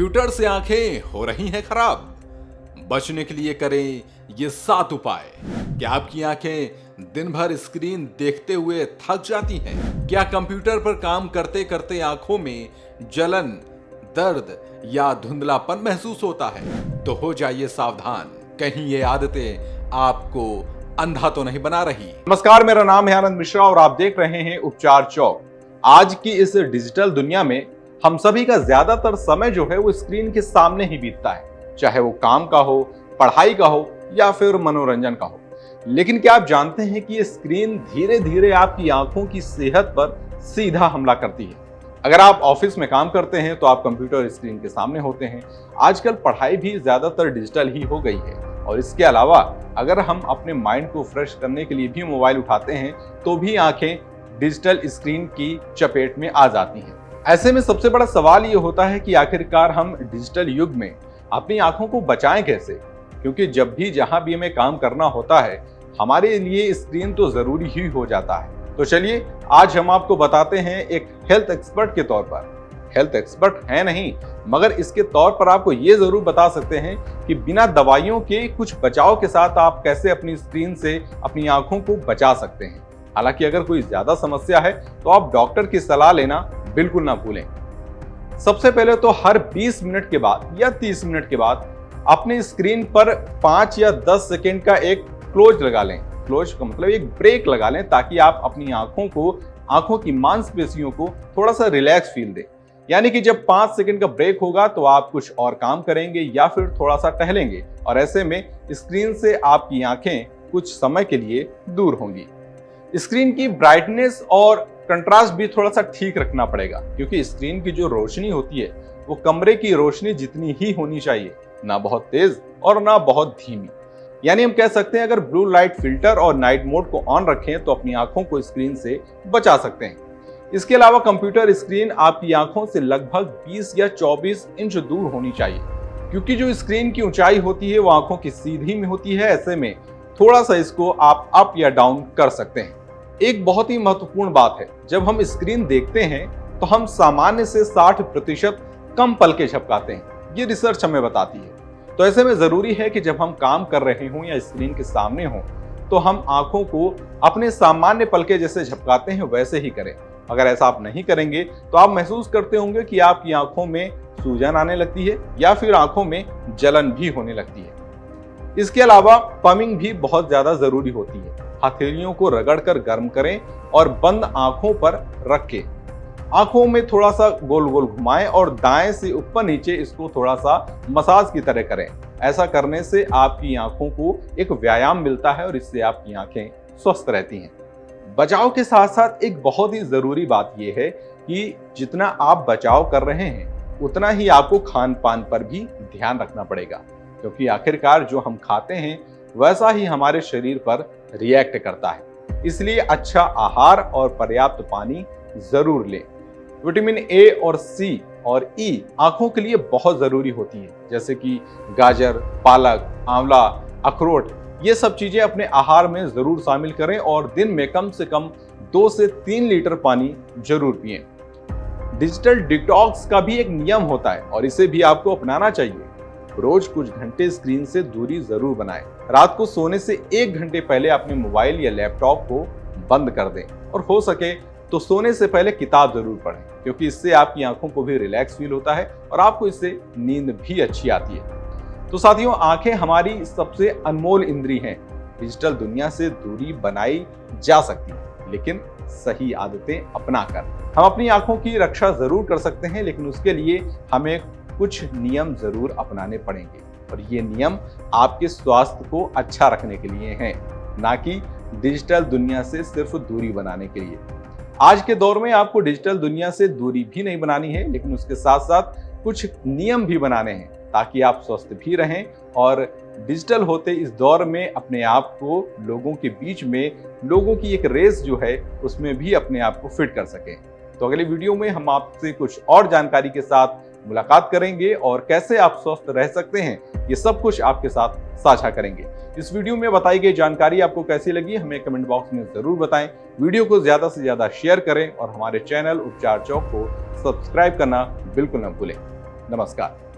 Computer से आंखें हो रही हैं खराब? बचने के लिए करें ये 7 उपाय। क्या आपकी आंखें दिन भर स्क्रीन देखते हुए थक जाती हैं? क्या कंप्यूटर पर काम करते करते आंखों में जलन, दर्द या धुंधलापन महसूस होता है? तो हो जाइए सावधान, कहीं ये आदतें आपको अंधा तो नहीं बना रही। नमस्कार, मेरा नाम है आनंद मिश्रा और आप देख रहे हैं उपचार चौक। आज की इस डिजिटल दुनिया में हम सभी का ज्यादातर समय जो है वो स्क्रीन के सामने ही बीतता है, चाहे वो काम का हो, पढ़ाई का हो या फिर मनोरंजन का हो। लेकिन क्या आप जानते हैं कि ये स्क्रीन धीरे धीरे आपकी आंखों की सेहत पर सीधा हमला करती है। अगर आप ऑफिस में काम करते हैं तो आप कंप्यूटर स्क्रीन के सामने होते हैं। आजकल पढ़ाई भी ज्यादातर डिजिटल ही हो गई है और इसके अलावा अगर हम अपने माइंड को फ्रेश करने के लिए भी मोबाइल उठाते हैं तो भी आंखें डिजिटल स्क्रीन की चपेट में आ जाती हैं। ऐसे में सबसे बड़ा सवाल ये होता है कि आखिरकार हम डिजिटल युग में अपनी आंखों को बचाएं कैसे, क्योंकि जब भी जहां भी हमें काम करना होता है हमारे लिए स्क्रीन तो जरूरी ही हो जाता है। तो चलिए आज हम आपको बताते हैं एक हेल्थ एक्सपर्ट के तौर पर। हेल्थ एक्सपर्ट है नहीं, मगर इसके तौर पर आपको ये जरूर बता सकते हैं कि बिना दवाइयों के कुछ बचाव के साथ आप कैसे अपनी स्क्रीन से अपनी आंखों को बचा सकते हैं। हालांकि अगर कोई ज्यादा समस्या है तो आप डॉक्टर की सलाह लेना बिल्कुल ना भूलें। सबसे पहले तो हर 20 मिनट के बाद या 30 मिनट के बाद अपने स्क्रीन पर 5 या 10 सेकेंड का एक क्लोज लगा लें। क्लोज का मतलब एक ब्रेक लगा लें, ताकि आप अपनी आंखों की मांसपेशियों को थोड़ा सा रिलैक्स फील दें। यानी कि जब 5 सेकंड का ब्रेक होगा तो आप कुछ और काम करेंगे या फिर थोड़ा सा टहलेंगे और ऐसे में स्क्रीन से आपकी आंखें कुछ समय के लिए दूर होंगी। स्क्रीन की ब्राइटनेस और कंट्रास्ट भी थोड़ा सा ठीक रखना पड़ेगा, क्योंकि स्क्रीन की जो रोशनी होती है वो कमरे की रोशनी जितनी ही होनी चाहिए, ना बहुत तेज और ना बहुत धीमी। यानी हम कह सकते हैं अगर ब्लू लाइट फिल्टर और नाइट मोड को ऑन रखें तो अपनी आंखों को स्क्रीन से बचा सकते हैं। इसके अलावा कंप्यूटर स्क्रीन आपकी आंखों से लगभग 20 या 24 इंच दूर होनी चाहिए, क्योंकि जो स्क्रीन की ऊंचाई होती है वो आंखों की सीधी में होती है। ऐसे में थोड़ा सा इसको आप अप या डाउन कर सकते हैं। एक बहुत ही महत्वपूर्ण बात है, जब हम स्क्रीन देखते हैं तो हम सामान्य से 60% कम पलकें झपकाते हैं, ये रिसर्च हमें बताती है। तो ऐसे में जरूरी है कि जब हम काम कर रहे हों या स्क्रीन के सामने हों तो हम आंखों को अपने सामान्य पलके जैसे झपकाते हैं वैसे ही करें। अगर ऐसा आप नहीं करेंगे तो आप महसूस करते होंगे कि आपकी आंखों में सूजन आने लगती है या फिर आंखों में जलन भी होने लगती है। इसके अलावा पमिंग भी बहुत ज्यादा जरूरी होती है। हथेलियों को रगड़कर गर्म करें और बंद आंखों पर रख के आंखों में थोड़ा सा गोल गोल घुमाएं और दाएं से ऊपर नीचे इसको थोड़ा सा मसाज की तरह करें। ऐसा करने से आपकी आंखों को एक व्यायाम मिलता है और इससे आपकी आंखें स्वस्थ रहती हैं। बचाव के साथ साथ एक बहुत ही जरूरी बात यह है कि जितना आप बचाव कर रहे हैं उतना ही आपको खान पान पर भी ध्यान रखना पड़ेगा, क्योंकि आखिरकार जो हम खाते हैं वैसा ही हमारे शरीर पर रिएक्ट करता है। इसलिए अच्छा आहार और पर्याप्त पानी जरूर लें। विटामिन ए और सी और ई आंखों के लिए बहुत जरूरी होती है, जैसे कि गाजर, पालक, आंवला, अखरोट, ये सब चीजें अपने आहार में जरूर शामिल करें और दिन में कम से कम 2 से 3 लीटर पानी जरूर पिएं। डिजिटल डिटॉक्स का भी एक नियम होता है और इसे भी आपको अपनाना चाहिए। रोज कुछ घंटे स्क्रीन से दूरी जरूर बनाएं। रात को सोने से 1 घंटे पहले अपने मोबाइल या लैपटॉप को बंद कर दें और हो सके तो सोने से पहले किताब जरूर पढ़ें, क्योंकि इससे आपकी आंखों को भी रिलैक्स फील होता है और आपको इससे नींद भी अच्छी आती है। तो साथियों, आंखें हमारी सबसे अनमोल इंद्री हैं। डिजिटल दुनिया से दूरी बनाई जा सकती है, लेकिन सही आदतें अपनाकर हम अपनी आंखों की रक्षा जरूर कर सकते हैं। लेकिन उसके लिए हमें कुछ नियम जरूर अपनाने पड़ेंगे और ये नियम आपके स्वास्थ्य को अच्छा रखने के लिए हैं, ना कि डिजिटल दुनिया से सिर्फ दूरी बनाने के लिए। आज के दौर में आपको डिजिटल दुनिया से दूरी भी नहीं बनानी है, लेकिन उसके साथ साथ कुछ नियम भी बनाने हैं, ताकि आप स्वस्थ भी रहें और डिजिटल होते इस दौर में अपने आप को लोगों के बीच में, लोगों की एक रेस जो है उसमें भी अपने आप को फिट कर सकें। तो अगले वीडियो में हम आपसे कुछ और जानकारी के साथ मुलाकात करेंगे और कैसे आप स्वस्थ रह सकते हैं ये सब कुछ आपके साथ साझा करेंगे। इस वीडियो में बताई गई जानकारी आपको कैसी लगी हमें कमेंट बॉक्स में जरूर बताएं। वीडियो को ज्यादा से ज्यादा शेयर करें और हमारे चैनल उपचार चौक को सब्सक्राइब करना बिल्कुल न भूलें। नमस्कार।